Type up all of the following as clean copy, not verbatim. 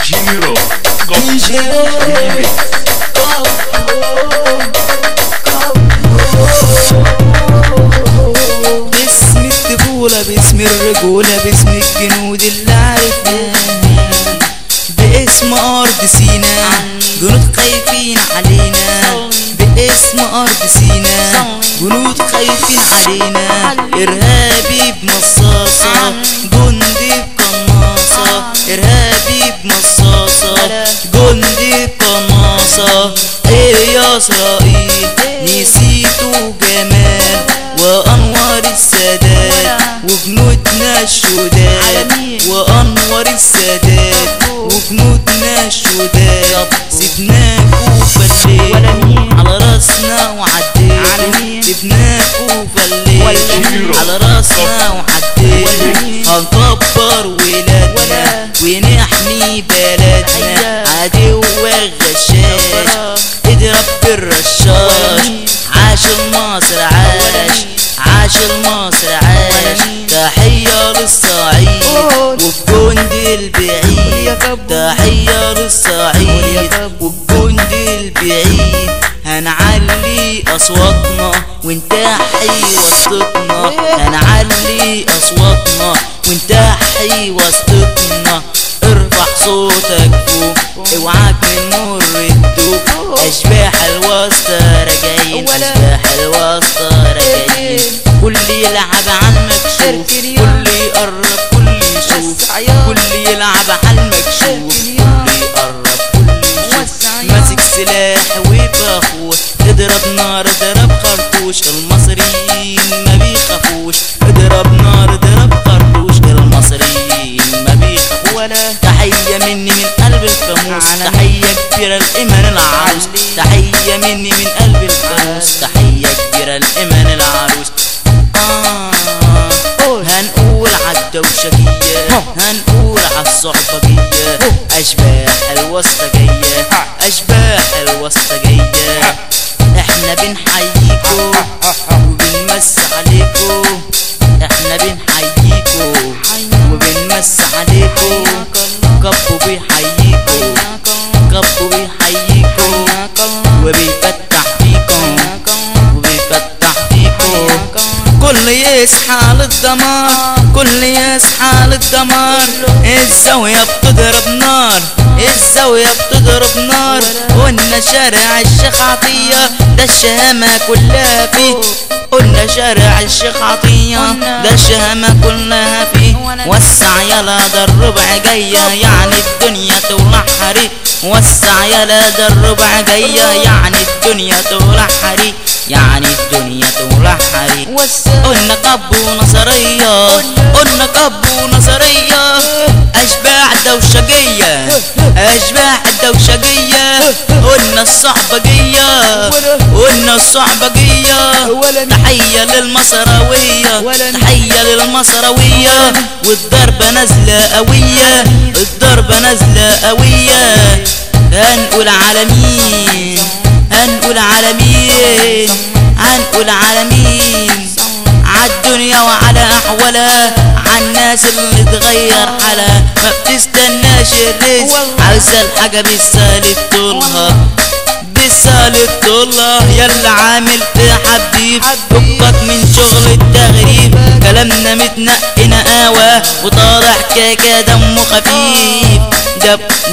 جيرو باسم الطفولة، باسم الرجولة، باسم الجنود اللي عرفناها، باسم أرض سينا جنود خايفين علينا، باسم أرض سينا جنود خايفين علينا، إرهابي بمصاصة جندي بقناصة، إرهابي بمصاصة جندي بقناصة. إيه يا إسرائيل نسيتوا جمال وأنوار السادات وجنودنا الشداد، وأنوار السادات وجنودنا الشداد. سيبناكوا فليتوا على راسنا وعديتوا، سيبناكوا فليتوا على راسنا وعديتوا. هنكبر ولادنا ونحمي بلدنا، عدو غشاش اضرب بالرشاش. عاش المصر عاش، عاش المصر عاش. تحية للصعيد والجند البعيد، تحية للصعيد والجند البعيد. هنعلي أصواتنا ونتحي وسطنا، هنعلي أصواتنا ونتحي وسطنا. ارفع صوتك فوق اوعاك من مر الدوق، أشباح الوسطى راجعين، أشباح الوسطى راجعين. كل يلعب على المكشوف، كل يقرب كل يشوف، كل يلعب على المكشوف، كل يقرب كل يشوف. ماسك سلاح وبخوش، اضرب نار اضرب خرطوش، المصريين ما بيخافوش. اضرب نار اضرب خرطوش، المصريين ما بيخافوش. تحية مني من قلب الفاموس، تحية كبيرة لإيمان العروس، تحية مني من قلب الفاموس، تحية كبيرة لإيمان العروس. هنقول عالدوشجية، هنقول عالصعبجية. أشباح الوسطى جاية، أشباح الوسطى جاية. احنا بنحييكو وبنمس عليكو، احنا بنحييكو وبنمس عليكو. كبو بيحييكو، كبو بيحييكو وبيفتح فيكم، وبيفتح فيكم. كل يصحى للدمار، كل يصحى للدمار. الزاوية بتضرب نار، الزاوية بتضرب نار. قلنا شارع الشيخ عطية ده الشهامة كلها فيه، قلنا شارع الشيخ عطية ده الشهامة كلها فيه. وسع يلا ده الربع جاية يعني الدنيا تولع حريق، وسع يلا ده الربع جاية يعني الدنيا تولع حريق، يعني الدنيا تولع حريق. قلنا قبو نصرية، قلنا قبو نصرية. أشباح دوشجية، أشباح دوشجية. قلنا الصعبجية، قلنا الصعبجية. تحية للمصراوية، تحية للمصراوية. والضربة نازلة قوية، الضربة نازلة قوية. هنقول على مين، هنقول على مين، هنقول على مين. عالدنيا وعلى أحوالها، عالناس اللي تغير حالها. ما بتستناش الرزق، عاوزة الحاجة بالسالب طولها، بالسالب طولها. يلا عامل في حبيب فكك من شغل التغريب. كلامنا متنقي نقاوة وطالع كاكا دمه خفيف،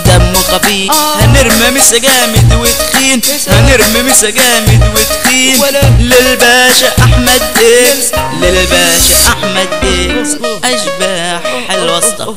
دمه خفيف. هنرمي مسا جامد وتخين، هنرمي مسا جامد وتخين. للباشا احمد اكس، للباشا احمد اكس. اشباح الوسطى.